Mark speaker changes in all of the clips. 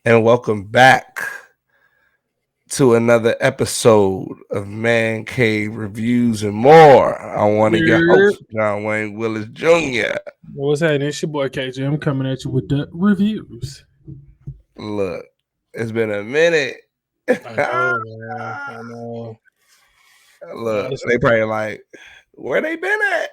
Speaker 1: and welcome back to another episode of Man Cave Reviews and More. I'm one of your
Speaker 2: Yeah.
Speaker 1: hosts, John Wayne Willis Jr.
Speaker 2: What's happening? It's your boy KJ. I'm coming at you with the reviews.
Speaker 1: Look, it's been a minute.
Speaker 2: I know, man. I know.
Speaker 1: Look, they
Speaker 2: Listen,
Speaker 1: probably like, where they been at?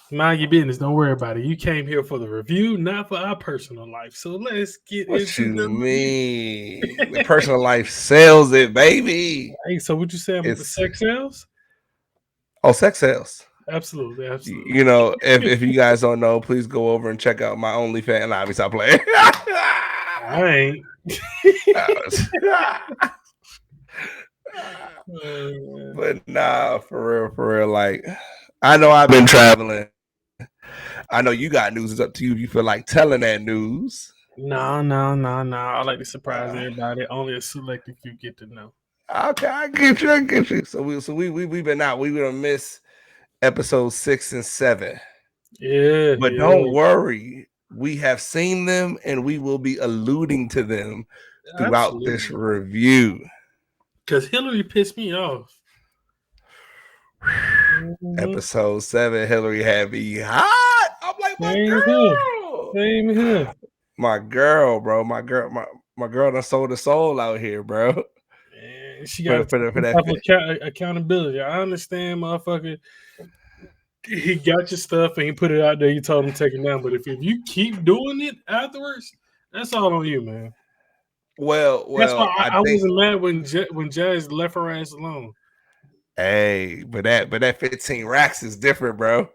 Speaker 2: mind your business. Don't worry about it. You came here for the review, not for our personal life. So let's get
Speaker 1: What
Speaker 2: into
Speaker 1: you
Speaker 2: the review.
Speaker 1: mean? The personal life sells it, baby.
Speaker 2: Hey, so what you say?
Speaker 1: It's
Speaker 2: Sex sales?
Speaker 1: sex sales.
Speaker 2: Absolutely, absolutely.
Speaker 1: You know, if you guys don't know, please go over and check out my OnlyFans. Nah, we stop playing.
Speaker 2: I ain't.
Speaker 1: But nah, for real. Like, I know I've been traveling. I know you got news. It's up to you if you feel like telling that news.
Speaker 2: No. I like to surprise
Speaker 1: Uh,
Speaker 2: everybody. Only a selected few get to know.
Speaker 1: okay, I get you. So we've been out. We gonna miss episode 6 and 7.
Speaker 2: Yeah,
Speaker 1: But don't worry, we have seen them and we will be alluding to them throughout this
Speaker 2: absolutely.
Speaker 1: review.
Speaker 2: Because Hillary pissed me off. Mm-hmm.
Speaker 1: Episode 7, Hillary had me hot. I'm like, my
Speaker 2: Same here.
Speaker 1: girl.
Speaker 2: Same here.
Speaker 1: My girl, bro. My girl done sold her soul out here, bro.
Speaker 2: And she
Speaker 1: For
Speaker 2: got
Speaker 1: for, the, for
Speaker 2: some
Speaker 1: that
Speaker 2: type
Speaker 1: fit.
Speaker 2: of accountability. I understand, motherfucker. He got your stuff and he put it out there. You told him to take it down. But if you keep doing it afterwards, that's all on you, man. That's why
Speaker 1: Well, I
Speaker 2: I
Speaker 1: think
Speaker 2: wasn't mad when Jazz left her ass alone.
Speaker 1: hey, but that 15 racks is different, bro.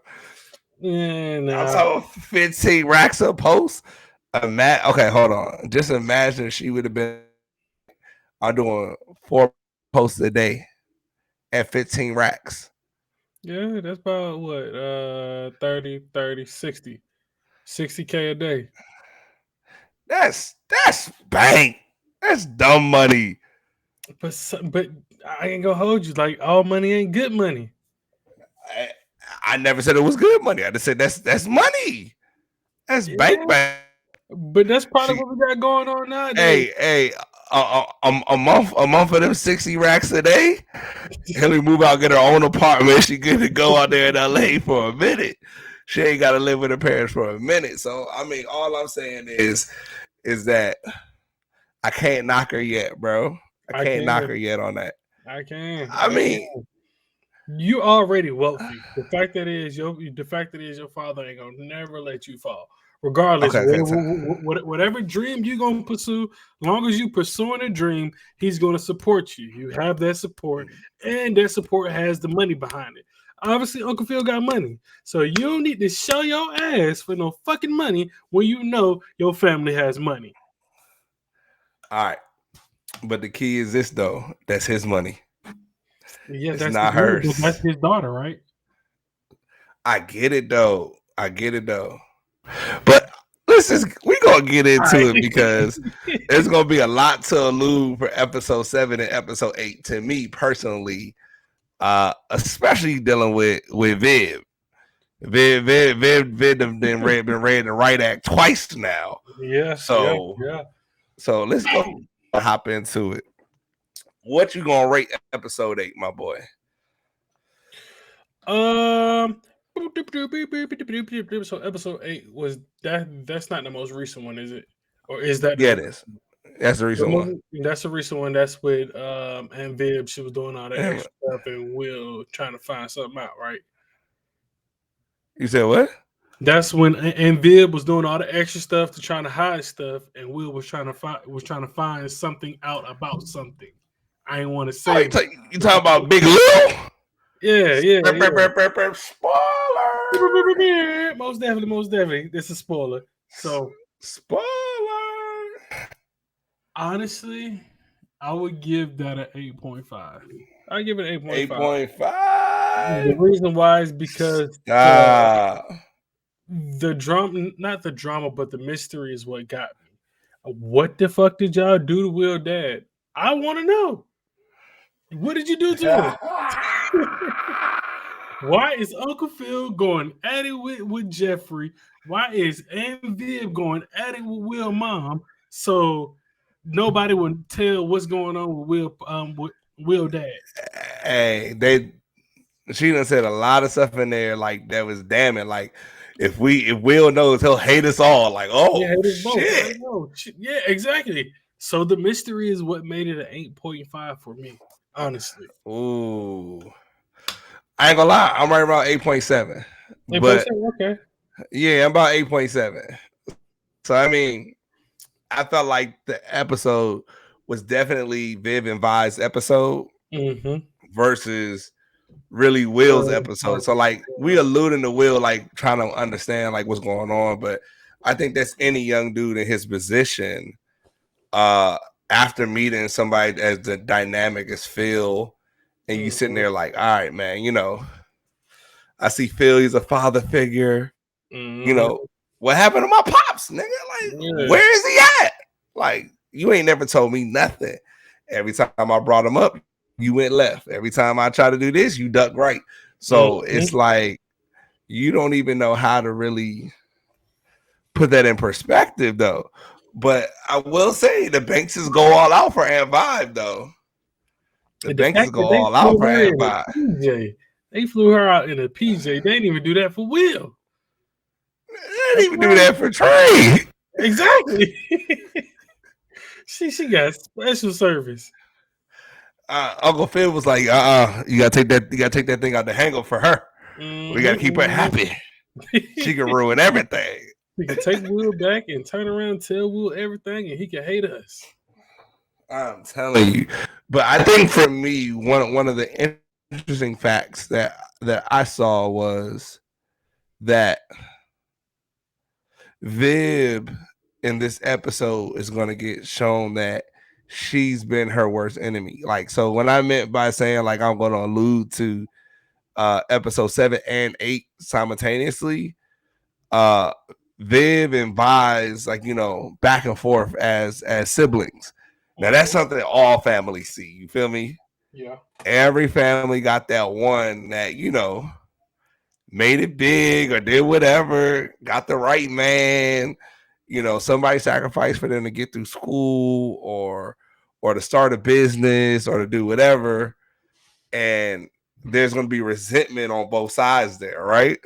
Speaker 2: Yeah,
Speaker 1: I'm
Speaker 2: nah.
Speaker 1: talking 15 racks a post. Okay, hold on. Just imagine she would have been I'm doing 4 posts a day at 15 racks.
Speaker 2: Yeah, that's about what? 30, 60. 60K a day.
Speaker 1: That's bank. That's dumb money.
Speaker 2: But I ain't gonna hold you. Like all money ain't good money.
Speaker 1: I, I never said it was good money. I just said that's money. That's bank
Speaker 2: Yeah,
Speaker 1: bank.
Speaker 2: but that's probably
Speaker 1: She
Speaker 2: what we got going on nowadays.
Speaker 1: hey a month of them 60 racks a day. Hillary move out, get her own apartment. She good to go out there in LA for a minute. She ain't got to live with her parents for a minute. So I mean, all I'm saying is that I can't knock her yet, bro. I
Speaker 2: I
Speaker 1: can't knock
Speaker 2: can,
Speaker 1: her yet on that.
Speaker 2: I can,
Speaker 1: I
Speaker 2: I
Speaker 1: mean,
Speaker 2: can. You already wealthy. The fact that is your father ain't gonna never let you fall. Regardless,
Speaker 1: okay.
Speaker 2: whatever dream you gonna pursue, long as you pursuing a dream, he's gonna support you. You have that support, and that support has the money behind it. Obviously, Uncle Phil got money, so you don't need to show your ass for no fucking money when you know your family has money.
Speaker 1: All right. But the key is this though. That's his money.
Speaker 2: Yeah,
Speaker 1: It's
Speaker 2: that's his
Speaker 1: not
Speaker 2: money, but
Speaker 1: hers.
Speaker 2: that's his daughter, right?
Speaker 1: I get it though. But we gonna get
Speaker 2: All
Speaker 1: into
Speaker 2: right.
Speaker 1: it because there's gonna be a lot to allude for episode 7 and episode 8 to me personally. Especially dealing with Viv. Viv been read the right act twice now.
Speaker 2: Yeah, yeah,
Speaker 1: So
Speaker 2: yeah.
Speaker 1: let's go hop into it. What you gonna rate episode 8, my boy?
Speaker 2: Um. So episode 8 was that. That's not the most recent one, is it? Or is that the
Speaker 1: Yeah,
Speaker 2: most?
Speaker 1: it is. That's the recent one.
Speaker 2: That's the recent one. That's with and Vib. She was doing all the
Speaker 1: Damn.
Speaker 2: extra stuff, and Will trying to find something out. Right.
Speaker 1: You said what?
Speaker 2: That's when and Vib was doing all the extra stuff to trying to hide stuff, and Will was trying to find something out about something. I ain't want to
Speaker 1: Oh,
Speaker 2: say.
Speaker 1: you talking about Big Lil?
Speaker 2: Yeah.
Speaker 1: Spoiler.
Speaker 2: Most definitely. This is a spoiler. So
Speaker 1: Spoiler.
Speaker 2: honestly, I would give that an 8.5. I give it 8.5.
Speaker 1: 8.5.
Speaker 2: The reason why is because
Speaker 1: Stop.
Speaker 2: the drama, not the drama, but the mystery is what got me. What the fuck did y'all do to Will Dad? I want to know. What did you do to him? Why is Uncle Phil going at it with Jeffrey? Why is Aunt Viv going at it with Will mom? So nobody would tell what's going on with Will Dad.
Speaker 1: Hey, she done said a lot of stuff in there like that was damning. Like if Will knows, he'll hate us all. Like,
Speaker 2: Yeah,
Speaker 1: oh
Speaker 2: it is both. I
Speaker 1: shit.
Speaker 2: know. Yeah, exactly. So the mystery is what made it an 8.5 for me, honestly.
Speaker 1: Ooh. I ain't gonna lie, I'm right around 8.7. But
Speaker 2: 8.7, okay.
Speaker 1: yeah, I'm about 8.7. So I mean, I felt like the episode was definitely Viv and Vi's episode
Speaker 2: Mm-hmm.
Speaker 1: versus really Will's episode. So like we alluding to Will like trying to understand like what's going on, but I think that's any young dude in his position uh after meeting somebody as the dynamic as Phil and you sitting there like, all right, man, I see Phil, he's a father figure.
Speaker 2: Mm-hmm.
Speaker 1: What happened to my pops, nigga? Like,
Speaker 2: Yeah.
Speaker 1: where is he at? Like, you ain't never told me nothing. Every time I brought him up, you went left. Every time I try to do this, you duck right. So
Speaker 2: Mm-hmm.
Speaker 1: it's like you don't even know how to really put that in perspective, though. But I will say the Bankses go all out for Aunt Vibe, though. The
Speaker 2: And the
Speaker 1: Bankses
Speaker 2: fact
Speaker 1: go
Speaker 2: that they
Speaker 1: all out
Speaker 2: flew
Speaker 1: for
Speaker 2: her
Speaker 1: Aunt
Speaker 2: in
Speaker 1: Vibe.
Speaker 2: a PJ, they flew her out in a PJ. They didn't even do that for Will.
Speaker 1: They didn't even do that for Trey.
Speaker 2: Exactly. she got special service.
Speaker 1: Uncle Phil was like, you gotta take that thing out the hanger for her. We gotta keep her happy. She can ruin everything.
Speaker 2: We can take Will back and turn around and tell Will everything, and he can hate us.
Speaker 1: I'm telling you. But I think for me, one of the interesting facts that I saw was that Viv in this episode is going to get shown that she's been her worst enemy. Like, so when I meant by saying like I'm going to allude to episode 7 and 8 simultaneously, uh Viv and Vi's like back and forth as siblings. Now that's something that all families see. You feel me?
Speaker 2: Yeah.
Speaker 1: Every family got that one that made it big or did whatever, got the right man. Somebody sacrificed for them to get through school or to start a business or to do whatever. And there's going to be resentment on both sides there, right?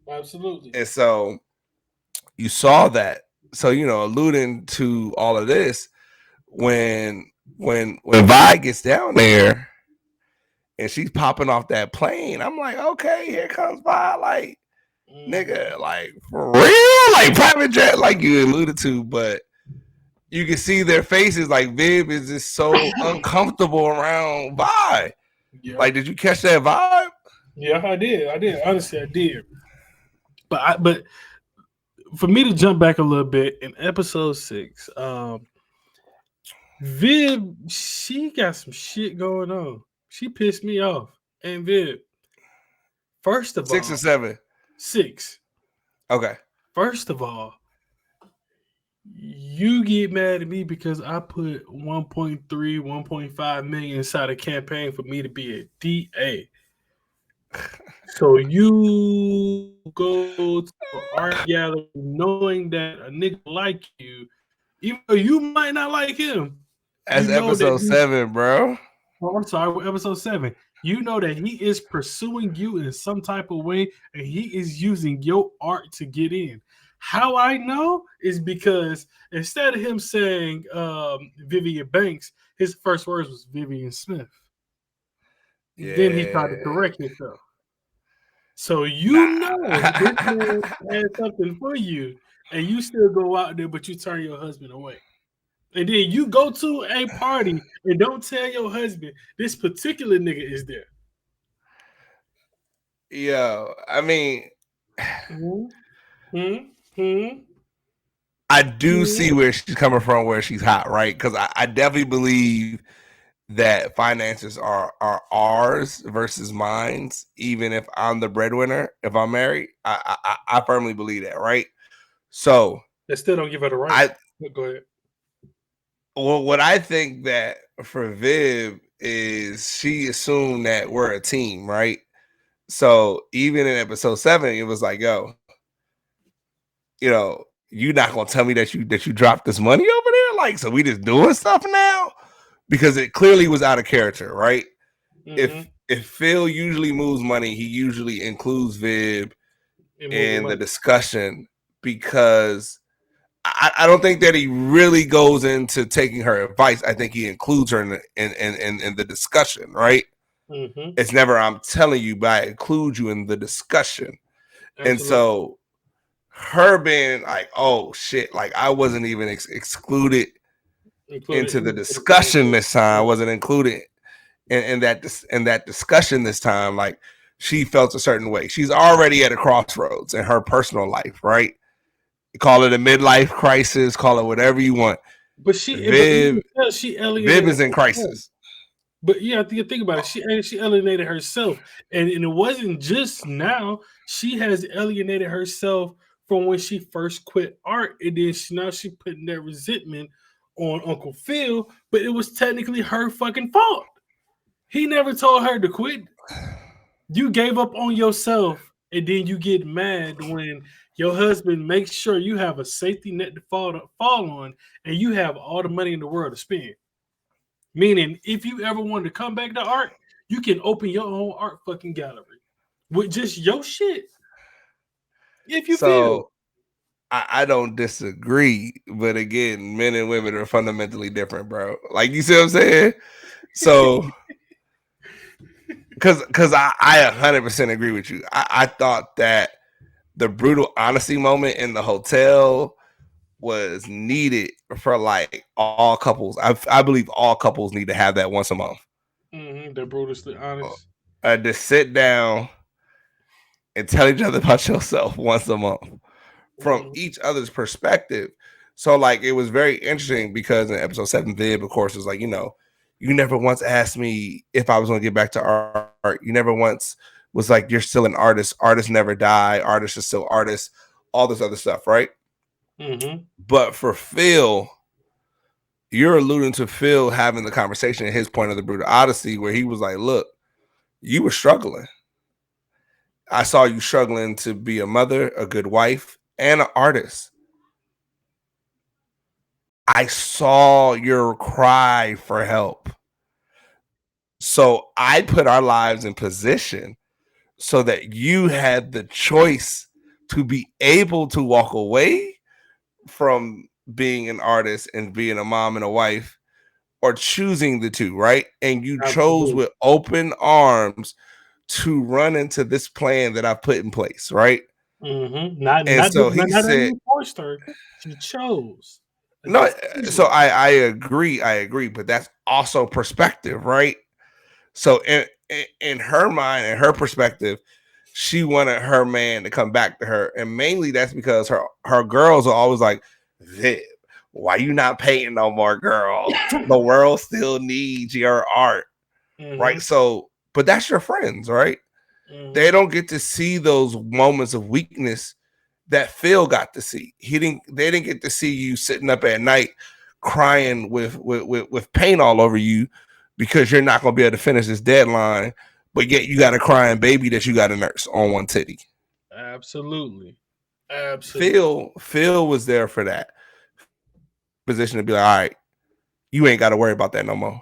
Speaker 2: Absolutely.
Speaker 1: And so you saw that. So, alluding to all of this, when Vi gets down there and she's popping off that plane, I'm like, okay, here comes Vi, like, nigga, like for real, like private jet, like you alluded to, but you can see their faces, like Viv is just so uncomfortable around Vi.
Speaker 2: Yeah.
Speaker 1: Like, did you catch that vibe?
Speaker 2: Yeah, I did. Honestly, I did. But for me to jump back a little bit in episode 6, Viv, she got some shit going on. She pissed me off. And Viv, first of
Speaker 1: 6
Speaker 2: all,
Speaker 1: or 7.
Speaker 2: 6.
Speaker 1: Okay.
Speaker 2: First of all, you get mad at me because I put 1.3, 1.5 million inside a campaign for me to be a DA. So you go to an art gallery knowing that a nigga like you, even though you might not like him,
Speaker 1: That's
Speaker 2: you know that
Speaker 1: episode 7, bro.
Speaker 2: Oh, I'm sorry, episode 7. You know that he is pursuing you in some type of way, and he is using your art to get in. How I know is because instead of him saying Vivian Banks, his first words was Vivian Smith.
Speaker 1: Yeah.
Speaker 2: Then he tried to correct himself. So this man has something for you, and you still go out there, but you turn your husband away. And then you go to a party and don't tell your husband this particular nigga is there.
Speaker 1: Yo, I mean,
Speaker 2: Mm-hmm.
Speaker 1: I do see where she's coming from, where she's hot, right? Because I definitely believe that finances are ours versus mine's. Even if I'm the breadwinner, if I'm married, I firmly believe that, right? So
Speaker 2: they still don't give her the right. Go ahead.
Speaker 1: Well, what I think that for Viv is she assumed that we're a team, right? So even in episode 7, it was like, yo, you're not gonna tell me that you dropped this money over there? like, so we just doing stuff now? Because it clearly was out of character, right? If Phil usually moves money, he usually includes Viv in the discussion because I don't think that he really goes into taking her advice. I think he includes her in the discussion, right? It's never I'm telling you, but I include you in the discussion. Absolutely. And so her being like, oh shit, like I wasn't even excluded into the discussion this time. I wasn't included in that discussion this time. Like she felt a certain way. She's already at a crossroads in her personal life, right? Call it a midlife crisis, call it whatever you want.
Speaker 2: But Viv
Speaker 1: is in crisis.
Speaker 2: But yeah, think about it. She alienated herself, and it wasn't just now. She has alienated herself from when she first quit art, and then now she putting that resentment on Uncle Phil. But it was technically her fucking fault. He never told her to quit. You gave up on yourself, and then you get mad when your husband makes sure you have a safety net to fall on, and you have all the money in the world to spend. Meaning, if you ever wanted to come back to art, you can open your own art fucking gallery with just your shit. If you feel.
Speaker 1: I don't disagree, but again, men and women are fundamentally different, bro. Like, you see what I'm saying? So, because I 100% agree with you. I thought that the brutal honesty moment in the hotel was needed for like all couples. I believe all couples need to have that once a month.
Speaker 2: They're brutally honest.
Speaker 1: To sit down and tell each other about yourself once a month from each other's perspective. So like it was very interesting because in episode 7, Viv, of course, was like, you never once asked me if I was going to get back to art. You never once was like, you're still an artist. Artists never die. Artists are still artists. All this other stuff, right? But for Phil, you're alluding to Phil having the conversation at his point of the brutal odyssey where he was like, look, you were struggling. I saw you struggling to be a mother, a good wife, and an artist. I saw your cry for help. So I put our lives in position so that you had the choice to be able to walk away from being an artist and being a mom and a wife, or choosing the two, right? And you chose with open arms to run into this plan that I put in place, right?
Speaker 2: Not said, forced her. She chose.
Speaker 1: No, so I agree, but that's also perspective, right? So in her mind and her perspective, she wanted her man to come back to her, and mainly that's because her girls are always like, Viv, why you not painting no more, girl? The world still needs your art, right? So, but that's your friends, right? They don't get to see those moments of weakness that Phil got to see. They didn't get to see you sitting up at night crying with paint all over you because you're not going to be able to finish this deadline, but yet you got a crying baby that you got to nurse on one titty.
Speaker 2: Absolutely.
Speaker 1: Phil was there for that position to be like, all right, you ain't got to worry about that no more.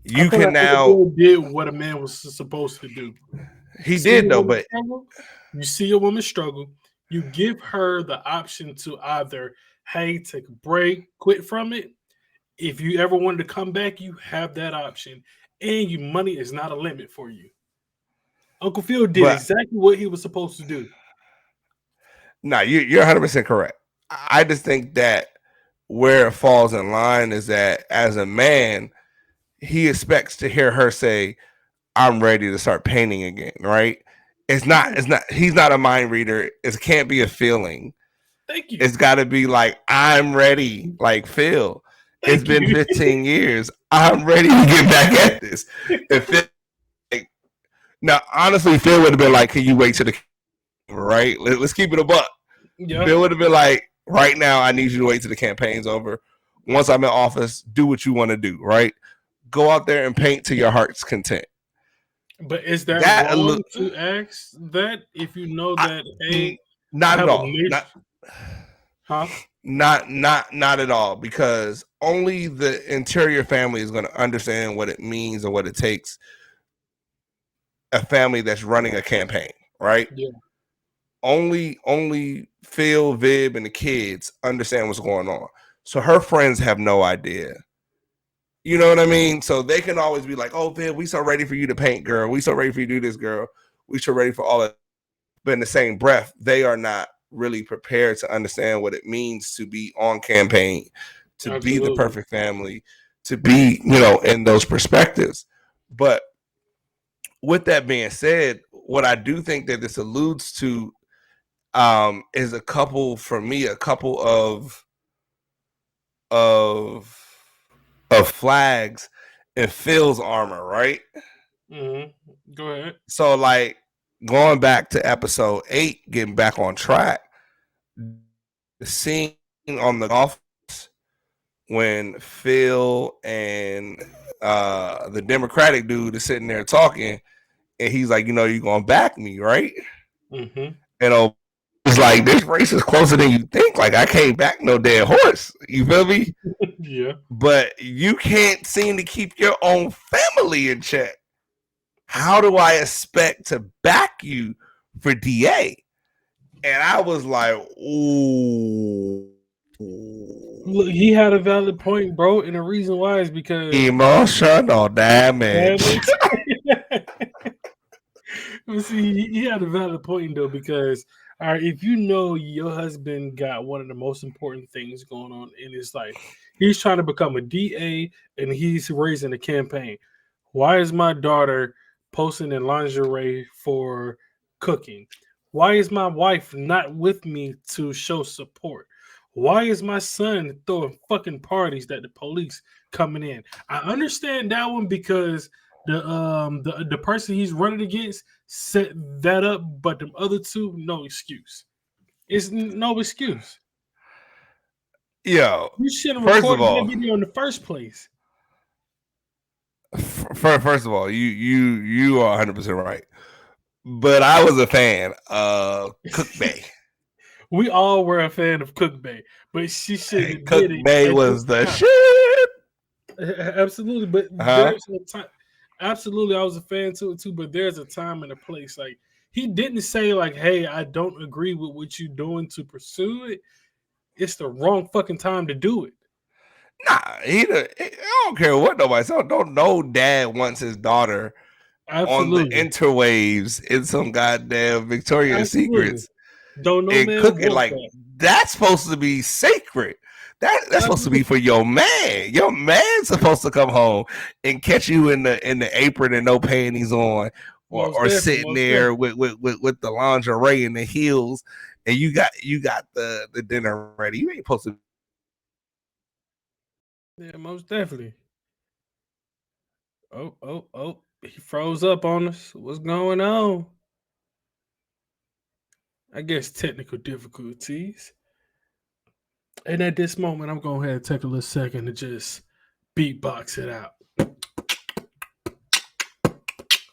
Speaker 1: You can now
Speaker 2: did what a man was supposed to do.
Speaker 1: He did though, but
Speaker 2: you see a woman struggle, you give her the option to either, hey, take a break, quit from it. If you ever wanted to come back, you have that option, and your money is not a limit for you. Uncle Phil did exactly what he was supposed to do.
Speaker 1: No, you're 100% correct. I just think that where it falls in line is that as a man, he expects to hear her say, I'm ready to start painting again, right? It's not, he's not a mind reader. It can't be a feeling.
Speaker 2: Thank you.
Speaker 1: It's got to be like, I'm ready, like Phil. It's been 15 years. I'm ready to get back at this. Now, honestly, Phil would have been like, can you wait till the right? Let's keep it a buck. Yeah. Phil would have been like, right now, I need you to wait till the campaign's over. Once I'm in office, do what you want to do, right? Go out there and paint to your heart's content.
Speaker 2: But is that wrong to ask that if you know that
Speaker 1: not at all?
Speaker 2: Huh?
Speaker 1: Not at all, because only the interior family is going to understand what it means and what it takes. A family that's running a campaign, right?
Speaker 2: Yeah.
Speaker 1: Only Phil, Vib, and the kids understand what's going on. So her friends have no idea. You know what I mean? So they can always be like, "Oh, Vib, we so ready for you to paint, girl. We so ready for you to do this, girl. We so ready for all that." But in the same breath, they are not really prepared to understand what it means to be on campaign, to be the
Speaker 2: Absolutely.
Speaker 1: perfect family, to be, you know, in those perspectives. But with that being said, what I do think that this alludes to is a couple, for me, a couple of of flags in Phil's armor, right?
Speaker 2: Go ahead.
Speaker 1: So like going back to episode 8, getting back on track, the scene on the golf when Phil and the Democratic dude is sitting there talking, and he's like, you know, you're gonna back me, right?
Speaker 2: Mm-hmm.
Speaker 1: And it's like, this race is closer than you think. Like, I can't back no dead horse. You feel me?
Speaker 2: Yeah.
Speaker 1: But you can't seem to keep your own family in check. How do I expect to back you for DA? And I was like, ooh.
Speaker 2: Look, he had a valid point, bro, and the reason why is because
Speaker 1: Emotional damage.
Speaker 2: damage. But see, he had a valid point though, because all right, if you know your husband got one of the most important things going on in his life, he's trying to become a DA and he's raising a campaign. Why is my daughter posting in lingerie for cooking? Why is my wife not with me to show support? Why is my son throwing fucking parties that the police coming in? I understand that one because the person he's running against set that up, but the other two, no excuse. It's no excuse.
Speaker 1: Yo,
Speaker 2: You shouldn't have
Speaker 1: first of
Speaker 2: recorded that
Speaker 1: all,
Speaker 2: video in the first place.
Speaker 1: first of all, you are 100% right. But I was a fan of Cook Bay.
Speaker 2: We all were a fan of Cook Bay, but she shouldn't
Speaker 1: Cook
Speaker 2: admit it
Speaker 1: Bay
Speaker 2: at this
Speaker 1: was the
Speaker 2: time.
Speaker 1: shit.
Speaker 2: Absolutely, but
Speaker 1: Huh?
Speaker 2: there's a time. Absolutely, I was a fan to it too. But there's a time and a place. Like he didn't say like, "Hey, I don't agree with what you're doing to pursue it." It's the wrong fucking time to do it.
Speaker 1: Nah, I don't care what nobody says. Don't no dad wants his daughter on the
Speaker 2: Absolutely,
Speaker 1: interwaves in some goddamn Victoria's
Speaker 2: absolutely.
Speaker 1: Secrets
Speaker 2: Don't no
Speaker 1: and
Speaker 2: man
Speaker 1: cooking.
Speaker 2: want
Speaker 1: Like,
Speaker 2: that.
Speaker 1: that's supposed to be sacred. That's supposed to be
Speaker 2: Absolutely,
Speaker 1: for your man. Your man's supposed to come home and catch you in the apron and no panties on,
Speaker 2: most
Speaker 1: or
Speaker 2: definitely,
Speaker 1: sitting
Speaker 2: most
Speaker 1: there
Speaker 2: definitely.
Speaker 1: with the lingerie and the heels, and you got the dinner ready. You ain't supposed to.
Speaker 2: Yeah, most definitely. Oh, oh, oh! He froze up on us. What's going on? I guess technical difficulties. And at this moment, I'm going to ahead and take a little second to just beatbox it out.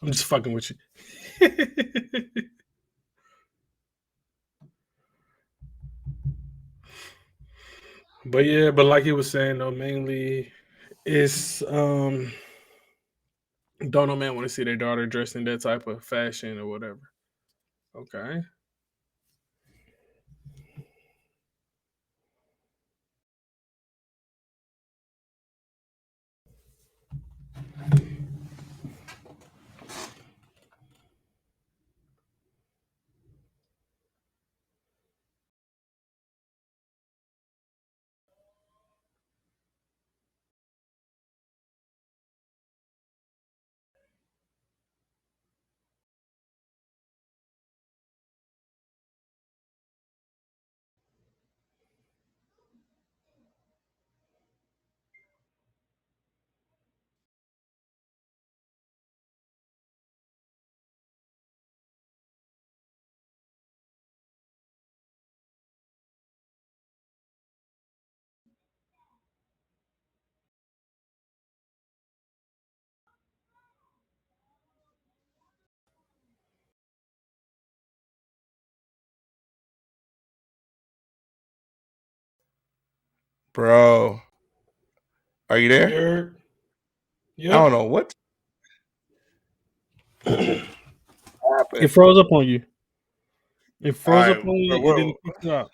Speaker 2: I'm just fucking with you. But yeah, but like he was saying though, mainly it's don't no man want to see their daughter dressed in that type of fashion or whatever. Okay.
Speaker 1: Bro, are you there?
Speaker 2: You're,
Speaker 1: I
Speaker 2: yep.
Speaker 1: don't know what
Speaker 2: It
Speaker 1: happened.
Speaker 2: froze up on you. It
Speaker 1: All
Speaker 2: froze up
Speaker 1: right,
Speaker 2: on you, and then it kicked you out.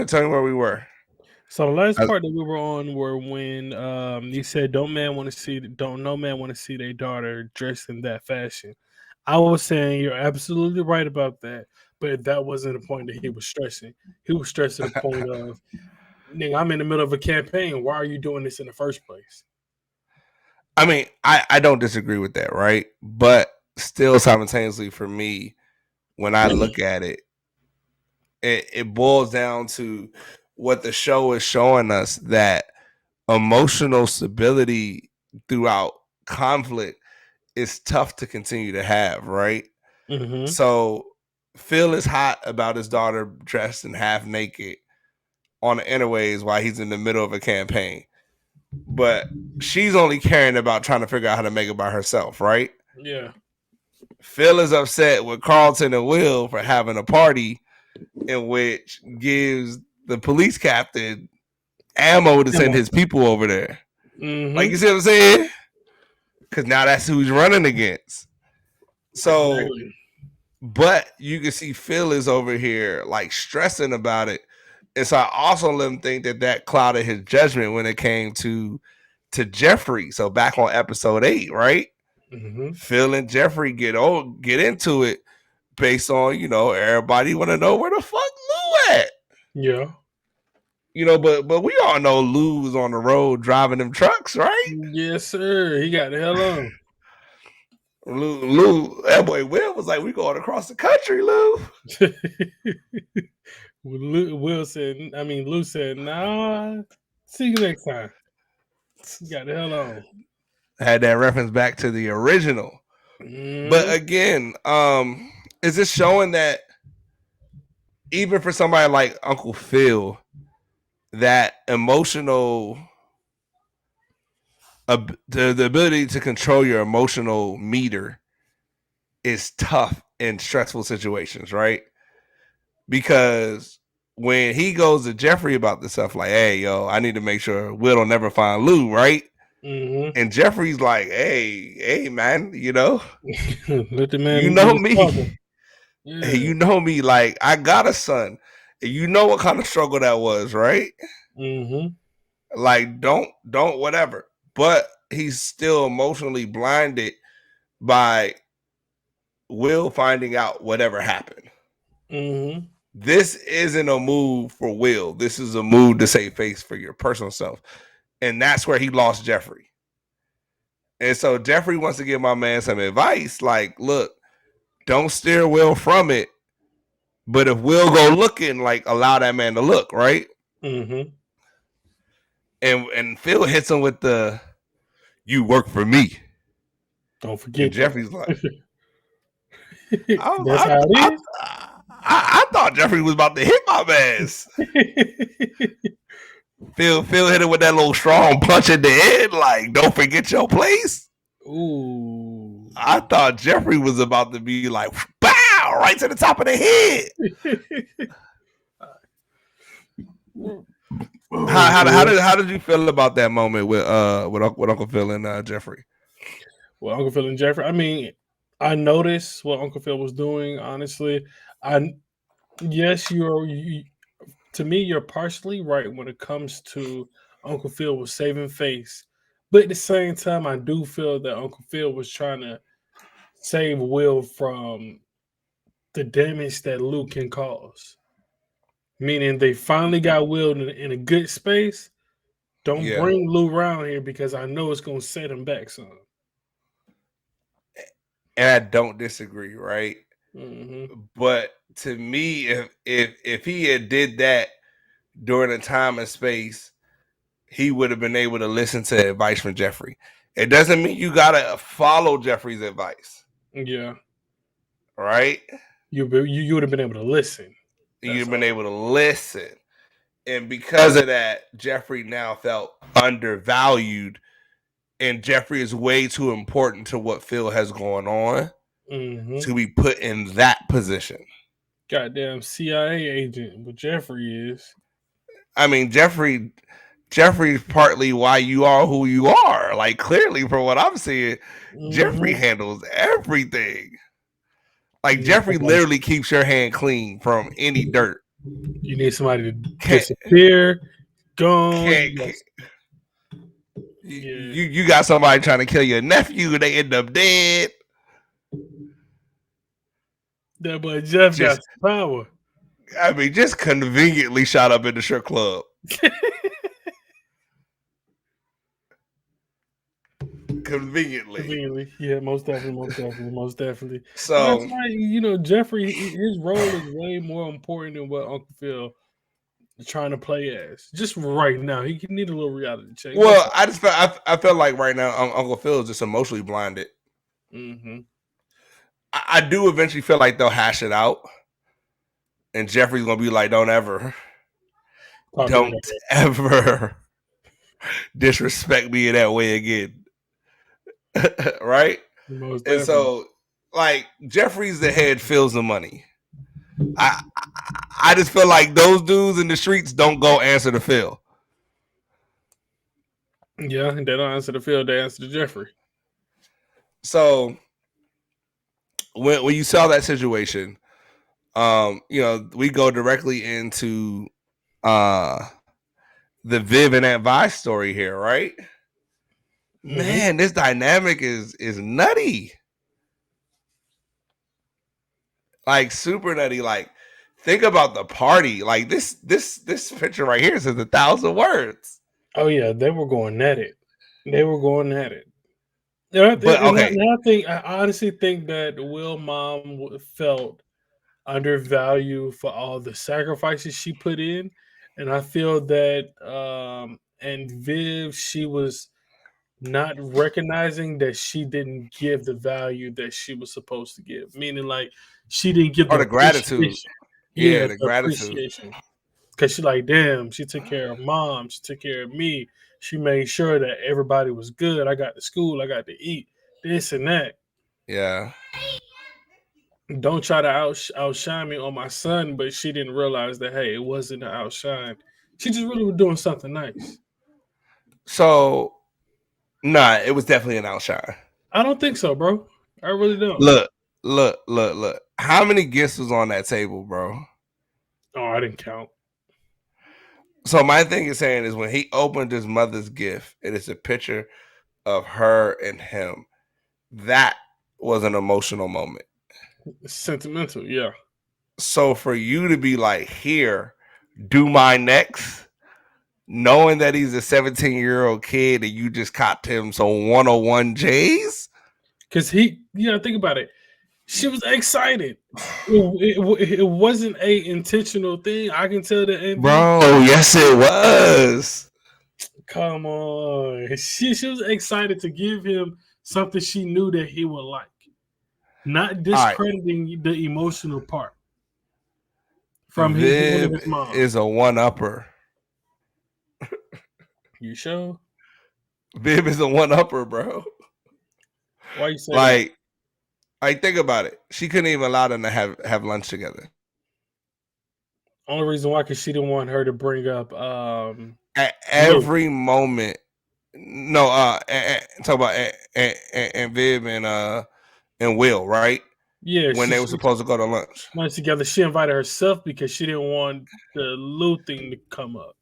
Speaker 1: tell me where we were.
Speaker 2: So the last
Speaker 1: I,
Speaker 2: part that we were on were when you said, don't no man want to see their daughter dressed in that fashion." I was saying you're absolutely right about that, but that wasn't the point that he was stressing. He was stressing the point of, "Nigga, I'm in the middle of a campaign. Why are you doing this in the first place?"
Speaker 1: I mean, I don't disagree with that, right? But still, simultaneously, for me, when I look at it, it boils down to what the show is showing us, that emotional stability throughout conflict is tough to continue to have, right?
Speaker 2: Mm-hmm.
Speaker 1: So Phil is hot about his daughter dressed and half naked on the interways while he's in the middle of a campaign. But she's only caring about trying to figure out how to make it by herself, right?
Speaker 2: Yeah.
Speaker 1: Phil is upset with Carlton and Will for having a party in which gives the police captain ammo to send his people over there. Like, you
Speaker 2: Mm-hmm.
Speaker 1: see what I'm saying? Because now that's who he's running against. So,
Speaker 2: Exactly.
Speaker 1: but you can see Phil is over here like stressing about it. And so I also let him think that that clouded his judgment when it came to Jeffrey. So back on episode 8, right?
Speaker 2: Mm-hmm.
Speaker 1: Phil and Jeffrey get into it based on, everybody want to know where the fuck Lou at.
Speaker 2: Yeah.
Speaker 1: But we all know Lou was on the road driving them trucks, right?
Speaker 2: Yes, sir. He got the hell on.
Speaker 1: Lou, that boy Will was like, "We going across the country, Lou."
Speaker 2: Lou said, "Nah, see you next time." You got the hell on.
Speaker 1: Had that reference back to the original. But
Speaker 2: Mm-hmm.
Speaker 1: again, is this showing that even for somebody like Uncle Phil, that emotional, the ability to control your emotional meter is tough in stressful situations, right? Because when he goes to Jeffrey about this stuff, like, "Hey, yo, I need to make sure Will will never find Lou," right?
Speaker 2: Mm-hmm.
Speaker 1: And Jeffrey's like, "Hey, man,
Speaker 2: Let the
Speaker 1: you
Speaker 2: man do
Speaker 1: know
Speaker 2: his father.
Speaker 1: me, hey,
Speaker 2: Yeah.
Speaker 1: you know me. Like, I got a son. And you know what kind of struggle that was, right?
Speaker 2: Mm-hmm.
Speaker 1: Like, don't whatever." But he's still emotionally blinded by Will finding out whatever happened.
Speaker 2: Mm-hmm.
Speaker 1: This isn't a move for Will. This is a move to save face for your personal self. And that's where he lost Jeffrey. And so Jeffrey wants to give my man some advice. Like, look, don't steer Will from it. But if Will go looking, like, allow that man to look, right?
Speaker 2: Mm-hmm.
Speaker 1: And Phil hits him with the "you work for me."
Speaker 2: Don't
Speaker 1: And
Speaker 2: forget
Speaker 1: Jeffrey's like,
Speaker 2: that. That's
Speaker 1: I,
Speaker 2: how
Speaker 1: I,
Speaker 2: it
Speaker 1: I thought Jeffrey was about to hit my ass.
Speaker 2: is.
Speaker 1: Phil hit him with that little strong punch in the head, like, "Don't forget your place."
Speaker 2: Ooh.
Speaker 1: I thought Jeffrey was about to be like, "Bow!" right to the top of the head.
Speaker 2: Oh,
Speaker 1: How did you feel about that moment with Uncle Phil and Jeffrey?
Speaker 2: well, Uncle Phil and Jeffrey. I mean, I noticed what Uncle Phil was doing. Honestly, I yes, to me, you're partially right when it comes to Uncle Phil was saving face, but at the same time, I do feel that Uncle Phil was trying to save Will from the damage that Luke can cause. Meaning, they finally got Will in a good space. Don't
Speaker 1: Yeah,
Speaker 2: bring Lou around here because I know it's gonna set him back some.
Speaker 1: and I don't disagree, right?
Speaker 2: Mm-hmm.
Speaker 1: But to me, if he had did that during a time and space, he would have been able to listen to advice from Jeffrey. It doesn't mean you gotta follow Jeffrey's advice,
Speaker 2: Yeah,
Speaker 1: right?
Speaker 2: you would have been able to listen. That's
Speaker 1: You've been
Speaker 2: all.
Speaker 1: able to listen. And because of that, Jeffrey now felt undervalued. And Jeffrey is way too important to what Phil has going on
Speaker 2: Mm-hmm.
Speaker 1: to be put in that position.
Speaker 2: Goddamn CIA agent, but Jeffrey is.
Speaker 1: I mean, Jeffrey's partly why you are who you are. Like clearly, from what I'm seeing, Jeffrey
Speaker 2: Mm-hmm.
Speaker 1: handles everything. Like
Speaker 2: You need
Speaker 1: Jeffrey
Speaker 2: somebody.
Speaker 1: literally keeps your hand clean from any dirt.
Speaker 2: You need somebody to
Speaker 1: Can't
Speaker 2: disappear, gone.
Speaker 1: can't,
Speaker 2: You got,
Speaker 1: can't
Speaker 2: yeah,
Speaker 1: you got somebody trying to kill your nephew, they end up dead.
Speaker 2: that boy Jeff got
Speaker 1: Just
Speaker 2: some power.
Speaker 1: I mean, just conveniently shot up in the strip club. Conveniently.
Speaker 2: Conveniently, yeah, most definitely, most definitely, most definitely. And that's
Speaker 1: So
Speaker 2: why Jeffrey, his role is way more important than what Uncle Phil is trying to play as. Just right now, he need a little reality check. That's
Speaker 1: well, I feel like right now Uncle Phil is just emotionally blinded.
Speaker 2: mm-hmm.
Speaker 1: I do eventually feel like they'll hash it out, and Jeffrey's gonna be like,
Speaker 2: Talk to me
Speaker 1: don't
Speaker 2: that
Speaker 1: ever disrespect me in that way again, right?
Speaker 2: way. Most
Speaker 1: And
Speaker 2: definitely.
Speaker 1: so, like Jeffrey's the head, Phil's the money. I I just feel like those dudes in the streets don't go answer to Phil.
Speaker 2: Yeah, they don't answer the Phil, they answer to Jeffrey.
Speaker 1: So when you saw that situation, we go directly into uh the Viv and Aunt Vi story here, right?
Speaker 2: Mm-hmm.
Speaker 1: Man, this dynamic is nutty. Like super nutty. Like think about the party. Like this picture right here says 1,000 words.
Speaker 2: Oh yeah, they were going at it. They were going at it. Yeah,
Speaker 1: But okay,
Speaker 2: I honestly think that Will mom felt undervalued for all the sacrifices she put in, and I feel that and Viv, she was not recognizing that she didn't give the value that she was supposed to give, meaning like she didn't give
Speaker 1: or
Speaker 2: the
Speaker 1: the gratitude.
Speaker 2: appreciation.
Speaker 1: Yeah,
Speaker 2: Yeah,
Speaker 1: the
Speaker 2: the
Speaker 1: gratitude.
Speaker 2: appreciation, because she like, damn, she took care of mom, she took care of me, she made sure that everybody was good, I got to school, I got to eat, this and that.
Speaker 1: Yeah.
Speaker 2: Don't try to outshine me on my son, but she didn't realize that, hey, it wasn't an outshine. She just really was doing something nice.
Speaker 1: So nah, it was definitely an outshine.
Speaker 2: I don't think so, bro. I really don't.
Speaker 1: Look, look. How many gifts was on that table, bro?
Speaker 2: Oh, I didn't count.
Speaker 1: So my thing is saying is when he opened his mother's gift, it is a picture of her and him. That was an emotional moment.
Speaker 2: It's sentimental, yeah.
Speaker 1: So for you to be like, here, do my next, knowing that he's a 17-year-old kid and you just copped him some 101 J's,
Speaker 2: Because think about it. She was excited. It wasn't a intentional thing. I can tell the envy.
Speaker 1: bro. Yes, it was.
Speaker 2: Come on. She was excited to give him something she knew that he would like. Not
Speaker 1: All right,
Speaker 2: discrediting the emotional part from his one of
Speaker 1: Viv
Speaker 2: his moms.
Speaker 1: is a one upper.
Speaker 2: You sure?
Speaker 1: Viv is a one upper, bro.
Speaker 2: Why you say that?
Speaker 1: Like, I think about it. She couldn't even allow them to have lunch together.
Speaker 2: Only reason why, because she didn't want her to bring up
Speaker 1: At
Speaker 2: Lou.
Speaker 1: every moment, no, talk about and Viv and Will, right?
Speaker 2: Yeah,
Speaker 1: When they were supposed to go to lunch.
Speaker 2: lunch together. She invited herself because she didn't want the Lou thing to come up.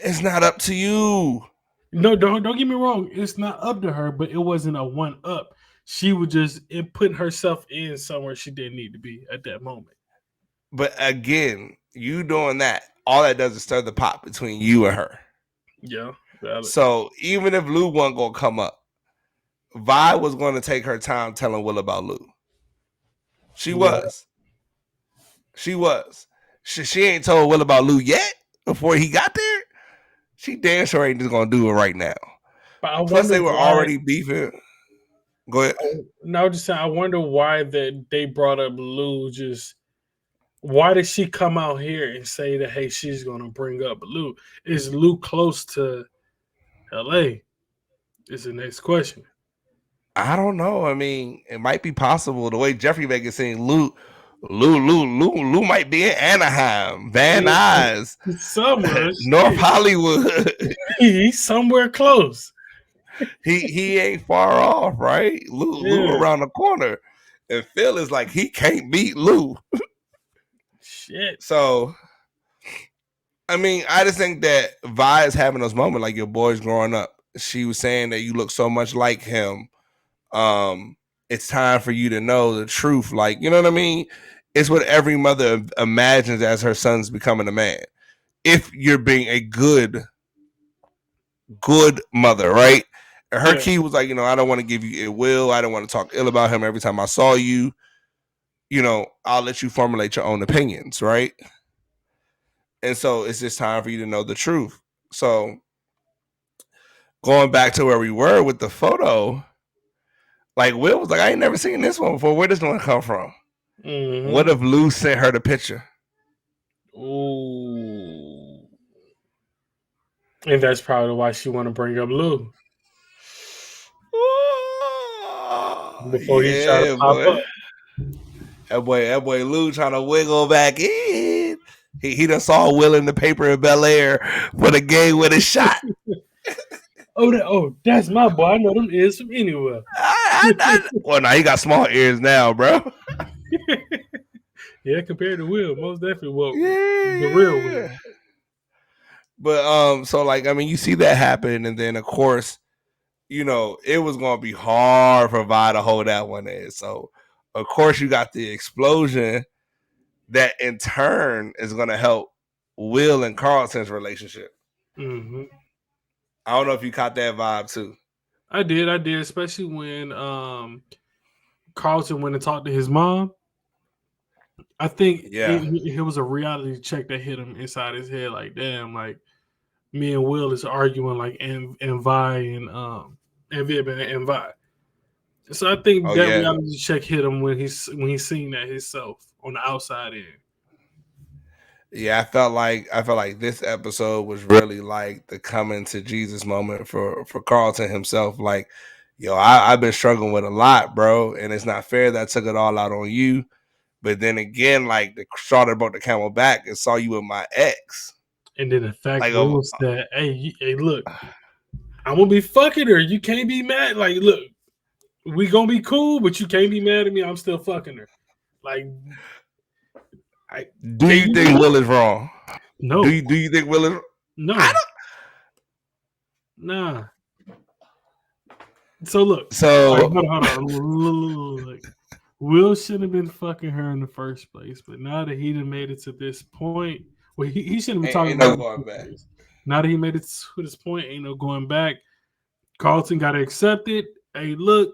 Speaker 1: It's not up to you.
Speaker 2: No, don't get me wrong. It's not up to her, but it wasn't a one up. She was just putting herself in somewhere she didn't need to be at that moment.
Speaker 1: But again, you doing that, all that does is stir the pot between you and her.
Speaker 2: Yeah, valid.
Speaker 1: So even if Lou wasn't gonna come up, Vi was going to take her time telling Will about Lou. She
Speaker 2: Yeah,
Speaker 1: was. She was. She ain't told Will about Lou yet before he got there. She damn sure ain't just gonna do it right now.
Speaker 2: but I
Speaker 1: Plus,
Speaker 2: wonder
Speaker 1: they were
Speaker 2: why.
Speaker 1: already beefing. Go ahead.
Speaker 2: No, just saying. I wonder why that they brought up Lou. Just why did she come out here and say that? Hey, she's gonna bring up Lou. Is Lou close to L.A.? Is the next question.
Speaker 1: I don't know. I mean, it might be possible the way Jeffrey make it seem. Lou might be in Anaheim, Van Nuys,
Speaker 2: Somewhere,
Speaker 1: North Hollywood.
Speaker 2: he's somewhere close.
Speaker 1: he ain't far off, right? Lou
Speaker 2: Yeah.
Speaker 1: around the corner, and Phil is like he can't beat Lou.
Speaker 2: Shit.
Speaker 1: So, I mean, I just think that Vi is having those moments like your boy's growing up. She was saying that you look so much like him. It's time for you to know the truth. Like, you know what I mean? It's what every mother imagines as her son's becoming a man. If you're being a good mother, right? And her key was like, you know, I don't want to give you ill will. I don't want to talk ill about him every time I saw you. You know, I'll let you formulate your own opinions, right? And so it's just time for you to know the truth. So going back to where we were with the photo, like Will was like, I ain't never seen this one before. Where does this one come from? Mm-hmm. What if Lou sent her the picture?
Speaker 2: Ooh. And that's probably why she want to bring up Lou. Before he tried to pop up.
Speaker 1: That boy Lou trying to wiggle back in. He done saw Will in the paper in Bel Air for the game with a shot.
Speaker 2: That's my boy. I know them ears from anywhere.
Speaker 1: Well, now he got small ears now, bro.
Speaker 2: Yeah, compared to Will, most definitely. Well, the real Will.
Speaker 1: But so like, I mean, you see that happen, and then of course, you know, it was gonna be hard for Vi to hold that one in. So of course, you got the explosion that in turn is gonna help Will and Carlton's relationship. Mm-hmm. I don't know if you caught that vibe too.
Speaker 2: I did, especially when Carlton went and talked to his mom. I think it was a reality check that hit him inside his head. Like, damn, like me and Will is arguing, like and Vi and Vib and Vi. So I think that reality check hit him when he's seen that himself on the outside end.
Speaker 1: Yeah, I felt like this episode was really like the coming to Jesus moment for Carlton himself. Like, yo, I've been struggling with a lot, bro, and it's not fair that I took it all out on you. But then again, like the straw that brought the camel back and saw you with my ex.
Speaker 2: And then the fact like, was that, hey, look, I'm gonna be fucking her. You can't be mad. Like, look, we gonna be cool, but you can't be mad at me. I'm still fucking her. Like,
Speaker 1: do you think Will is wrong?
Speaker 2: No.
Speaker 1: Do you think Will is?
Speaker 2: No. I don't. Nah. So look. Hold on. Look. Will shouldn't have been fucking her in the first place, but now that he done made it to this point, well, he shouldn't be talking about going back. Now that he made it to this point, ain't no going back. Carlton got to accept it. Hey, look,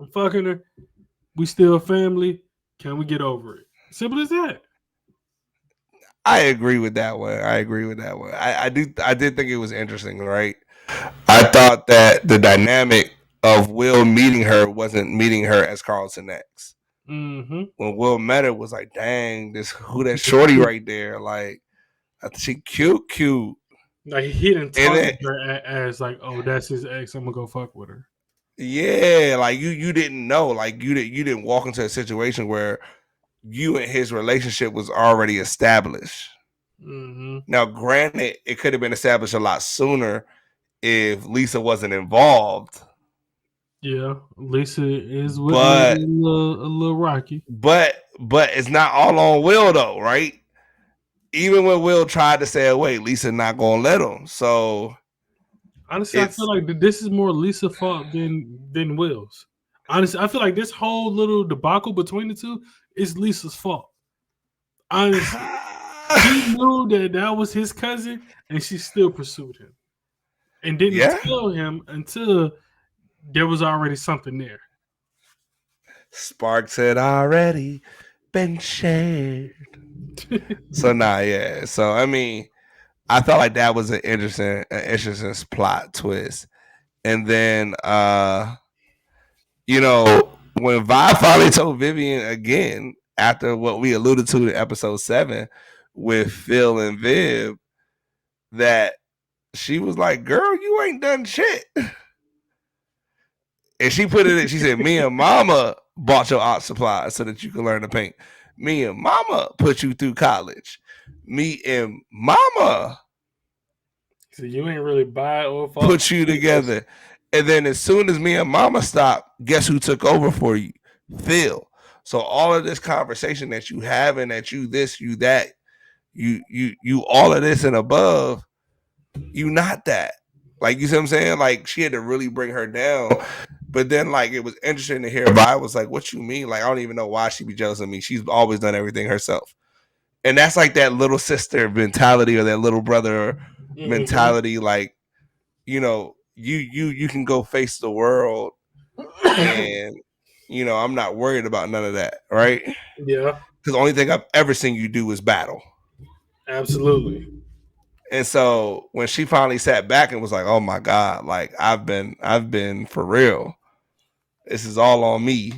Speaker 2: I'm fucking her. We still family. Can we get over it? Simple as that.
Speaker 1: I agree with that one. I did think it was interesting, right? I thought that the dynamic of Will meeting her wasn't meeting her as Carlton X. Mm-hmm. When Will met her, was like, dang, who that shorty right there? Like, I think she cute.
Speaker 2: Like he didn't talk to her as like, oh, that's his ex. I'm gonna go fuck with her.
Speaker 1: Yeah, like you didn't know, like you didn't walk into a situation where you and his relationship was already established. Mm-hmm. Now, granted, it could have been established a lot sooner if Lisa wasn't involved.
Speaker 2: Yeah, Lisa is with a little rocky.
Speaker 1: But it's not all on Will though, right? Even when Will tried to stay away, Lisa not gonna let him. So
Speaker 2: honestly, I feel like this is more Lisa's fault than Will's. Honestly, I feel like this whole little debacle between the two is Lisa's fault. Honestly, she knew that was his cousin, and she still pursued him, and didn't tell him until there was already something there.
Speaker 1: Sparks had already been shared. So yeah. So I mean, I felt like that was an interesting plot twist. And then you know, when Vi finally told Vivian again, after what we alluded to in episode 7 with Phil and Viv, that she was like, girl, you ain't done shit. And she put it in, she said, me and mama bought your art supplies so that you can learn to paint. Me and mama put you through college. Me and mama
Speaker 2: So you ain't really buy or fault.
Speaker 1: put you together. And then as soon as me and mama stopped, guess who took over for you? Phil. So all of this conversation that you having, that you this, you that, you all of this and above, you not that. Like, you see what I'm saying? Like, she had to really bring her down. But then, like, it was interesting to hear. But I was like, what you mean? Like, I don't even know why she be jealous of me. She's always done everything herself. And that's like that little sister mentality or that little brother mentality. Like, you can go face the world, and I'm not worried about none of that, right?
Speaker 2: Yeah,
Speaker 1: Because the only thing I've ever seen you do is battle.
Speaker 2: absolutely.
Speaker 1: And so when she finally sat back and was like, "Oh my God, like I've been for real. This is all on me."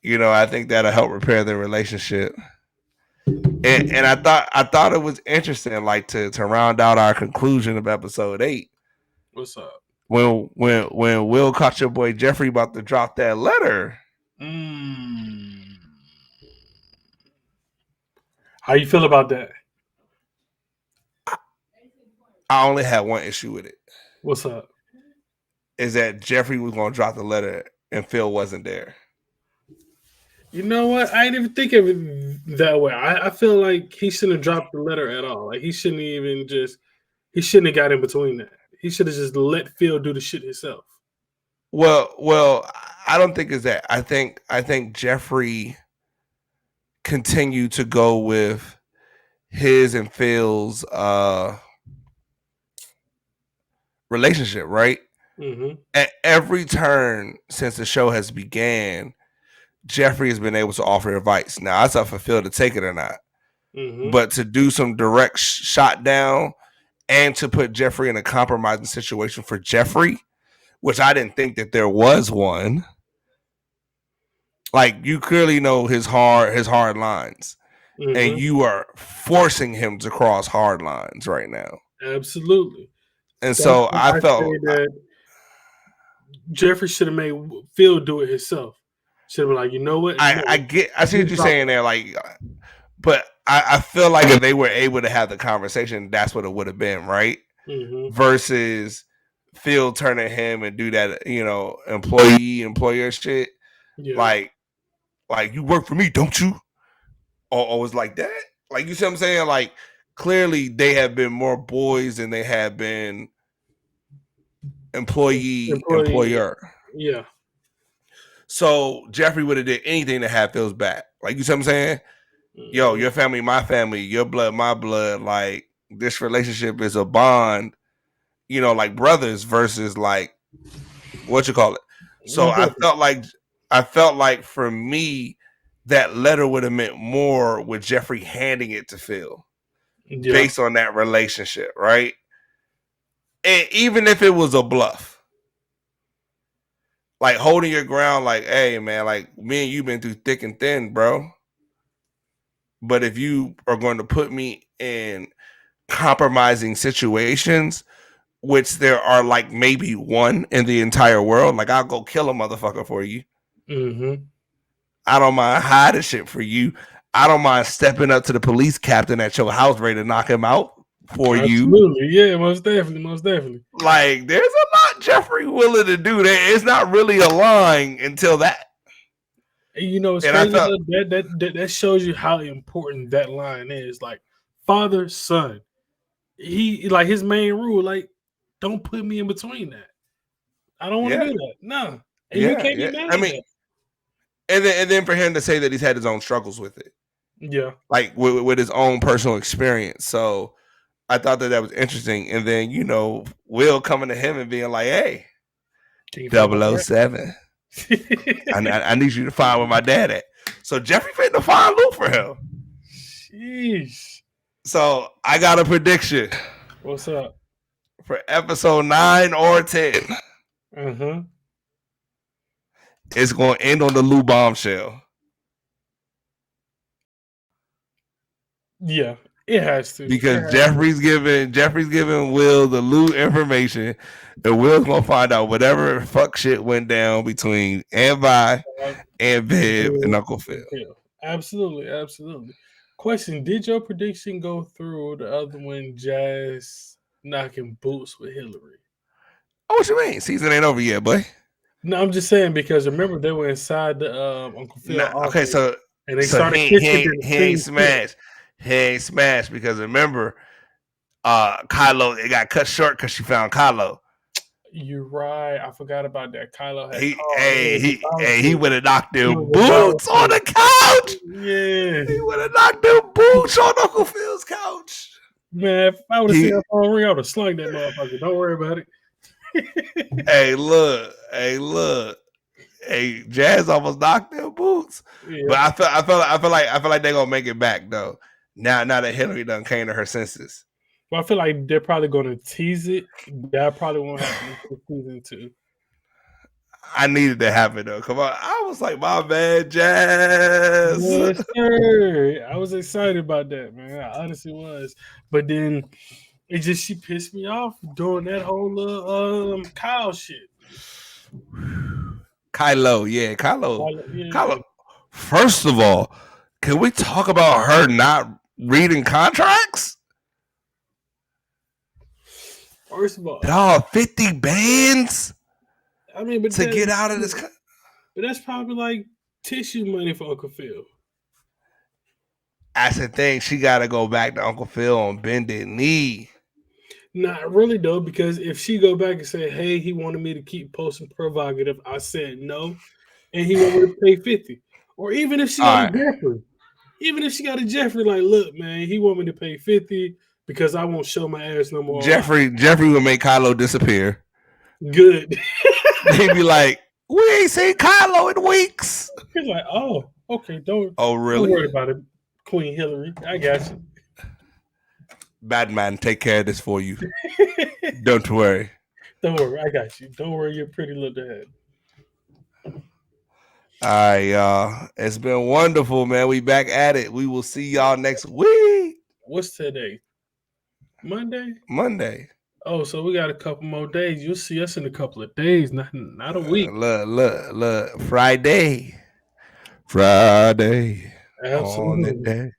Speaker 1: I think that'll help repair the relationship. And I thought it was interesting, like to round out our conclusion of episode 8.
Speaker 2: What's up?
Speaker 1: When Will caught your boy Jeffrey about to drop that letter.
Speaker 2: How you feel about that?
Speaker 1: I only had one issue with it.
Speaker 2: What's up?
Speaker 1: Is that Jeffrey was going to drop the letter and Phil wasn't there.
Speaker 2: You know what? I didn't even think of it that way. I feel like he shouldn't have dropped the letter at all. Like he shouldn't have got in between that. He should have just let Phil do the shit himself.
Speaker 1: Well, I don't think it's that. I think Jeffrey continued to go with his and Phil's relationship, right?
Speaker 2: Mm-hmm.
Speaker 1: At every turn since the show has began, Jeffrey has been able to offer advice. Now, it's up for Phil to take it or not.
Speaker 2: Mm-hmm.
Speaker 1: But to do some direct shot down and to put Jeffrey in a compromising situation for Jeffrey, which I didn't think that there was one. Like, you clearly know his hard lines.
Speaker 2: Mm-hmm.
Speaker 1: And you are forcing him to cross hard lines right now.
Speaker 2: Absolutely.
Speaker 1: And so I felt
Speaker 2: that Jeffrey should have made Phil do it himself. Should have been like, you know what?
Speaker 1: I see what you're saying there. Like, but I feel like if they were able to have the conversation, that's what it would have been, right?
Speaker 2: Mm-hmm.
Speaker 1: Versus Phil turning him and do that, employer shit.
Speaker 2: Yeah.
Speaker 1: Like you work for me, don't you? Or was like that. Like, you see what I'm saying? Like, clearly they have been more boys than they have been employer.
Speaker 2: Yeah.
Speaker 1: So Jeffrey would have did anything to have Phil's back. Like, you see what I'm saying? Mm-hmm. Yo, your family, my family, your blood, my blood. Like, this relationship is a bond, like brothers versus like, what you call it? So I felt like for me, that letter would have meant more with Jeffrey handing it to Phil based on that relationship, right? And even if it was a bluff, like holding your ground, like, hey, man, like me and you been through thick and thin, bro. But if you are going to put me in compromising situations, which there are like maybe one in the entire world, like I'll go kill a motherfucker for you.
Speaker 2: Mm-hmm.
Speaker 1: I don't mind hiding shit for you. I don't mind stepping up to the police captain at your house ready to knock him out for you.
Speaker 2: Absolutely. Yeah, most definitely.
Speaker 1: Like, there's a lot Jeffrey willing to do. It's not really a line until that.
Speaker 2: It's crazy that shows you how important that line is. Like, father, son. He, like, his main rule, like, don't put me in between that. I don't want to do that. No. And you can't be mad at that.
Speaker 1: And then for him to say that he's had his own struggles with it.
Speaker 2: Yeah.
Speaker 1: Like with his own personal experience. So I thought that was interesting. And then, Will coming to him and being like, hey, 007. I need you to find where my dad at. So Jeffrey fit to find Lou for him.
Speaker 2: Jeez.
Speaker 1: So I got a prediction.
Speaker 2: What's up?
Speaker 1: For episode 9 or 10.
Speaker 2: Uh-huh.
Speaker 1: It's going to end on the Lou bombshell.
Speaker 2: Yeah, it has to.
Speaker 1: Because Jeffrey's giving Will the Lou information, and Will's going to find out whatever fuck shit went down between Aunt Vi, Aunt Viv, and Uncle Phil.
Speaker 2: Absolutely, absolutely. Question: did your prediction go through? The other one, Jazz knocking boots with Hillary.
Speaker 1: Oh, what you mean? Season ain't over yet, boy.
Speaker 2: No, I'm just saying because remember they were inside the Uncle Phil
Speaker 1: Nah, okay,
Speaker 2: office
Speaker 1: so
Speaker 2: and they
Speaker 1: so
Speaker 2: started kissing. Then the
Speaker 1: he ain't
Speaker 2: scene flipped.
Speaker 1: smashed. He ain't smashed because remember, Kylo, it got cut short because she found Kylo.
Speaker 2: You're right. I forgot about that. Kylo had
Speaker 1: He
Speaker 2: called. He
Speaker 1: hey
Speaker 2: was about
Speaker 1: he
Speaker 2: to.
Speaker 1: would have knocked
Speaker 2: He
Speaker 1: them
Speaker 2: was about
Speaker 1: boots on
Speaker 2: to.
Speaker 1: the couch.
Speaker 2: Yeah,
Speaker 1: He would have knocked them boots on Uncle Phil's couch.
Speaker 2: man. If I would have seen
Speaker 1: He
Speaker 2: that phone ring, I would have slung that motherfucker. Don't worry about it.
Speaker 1: look. Hey, Jazz almost knocked them boots.
Speaker 2: Yeah.
Speaker 1: But I feel like they're gonna make it back though. Now that Hillary done came to her senses.
Speaker 2: Well, I feel like they're probably going to tease it. That probably won't happen until season 2.
Speaker 1: I needed to happen though. Come on. I was like, my man, Jazz.
Speaker 2: Yes, sir. I was excited about that, man. I honestly was. But then it just she pissed me off doing that whole Kyle shit.
Speaker 1: Kylo, yeah,
Speaker 2: Yeah.
Speaker 1: Kylo. First of all, can we talk about her not reading contracts?
Speaker 2: First of all,
Speaker 1: Dog, 50 bands
Speaker 2: I mean, but
Speaker 1: to get out of this.
Speaker 2: but that's probably like tissue money for Uncle Phil.
Speaker 1: That's the thing. She got to go back to Uncle Phil on bended knee.
Speaker 2: Not really though, because if she go back and say, "Hey, he wanted me to keep posting provocative," I said no, and he wanted me to pay 50, or even if she
Speaker 1: All
Speaker 2: got a
Speaker 1: right.
Speaker 2: Jeffrey, even if she got a Jeffrey, like, look, man, he want me to pay 50 because I won't show my ass no more.
Speaker 1: Jeffrey would make Kylo disappear.
Speaker 2: Good.
Speaker 1: He'd be like, we ain't seen Kylo in weeks.
Speaker 2: He's like, oh, okay, don't
Speaker 1: really?
Speaker 2: worry about it, Queen Hillary. I got you.
Speaker 1: Batman, take care of this for you. Don't worry.
Speaker 2: Don't worry, I got you. Don't worry your pretty little head.
Speaker 1: All right, y'all. It's been wonderful, man. We back at it. We will see y'all next week.
Speaker 2: What's today? Monday?
Speaker 1: Monday.
Speaker 2: Oh, so we got a couple more days. You'll see us in a couple of days, not a week.
Speaker 1: Look. Friday. Absolutely. On the day.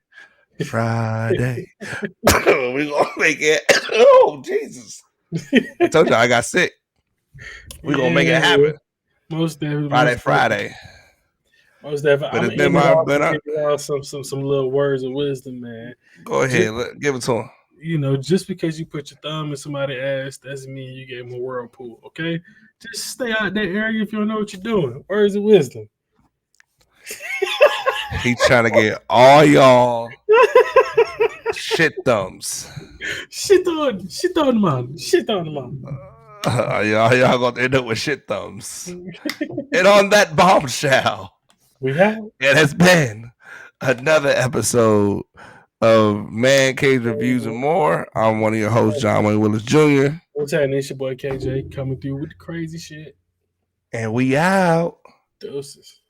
Speaker 1: Friday. We gonna make it. Oh, Jesus. I told you I got sick. We gonna make it happen.
Speaker 2: Most definitely.
Speaker 1: Friday.
Speaker 2: Most definitely.
Speaker 1: But
Speaker 2: I'm
Speaker 1: it's been my better.
Speaker 2: Some little words of wisdom, man.
Speaker 1: Go ahead, give it to him.
Speaker 2: You know, just because you put your thumb in somebody's ass doesn't mean you gave him a whirlpool. Okay, just stay out that area if you don't know what you're doing. Words of wisdom.
Speaker 1: He's trying to get all y'all shit thumbs.
Speaker 2: Shit on the man.
Speaker 1: Y'all gonna end up with shit thumbs. And on that bombshell, it has been another episode of Man Cage Reviews and More. I'm one of your hosts, John Wayne Willis Jr.
Speaker 2: What's happening? It's your boy KJ coming through with the crazy shit.
Speaker 1: And we out.
Speaker 2: Doses.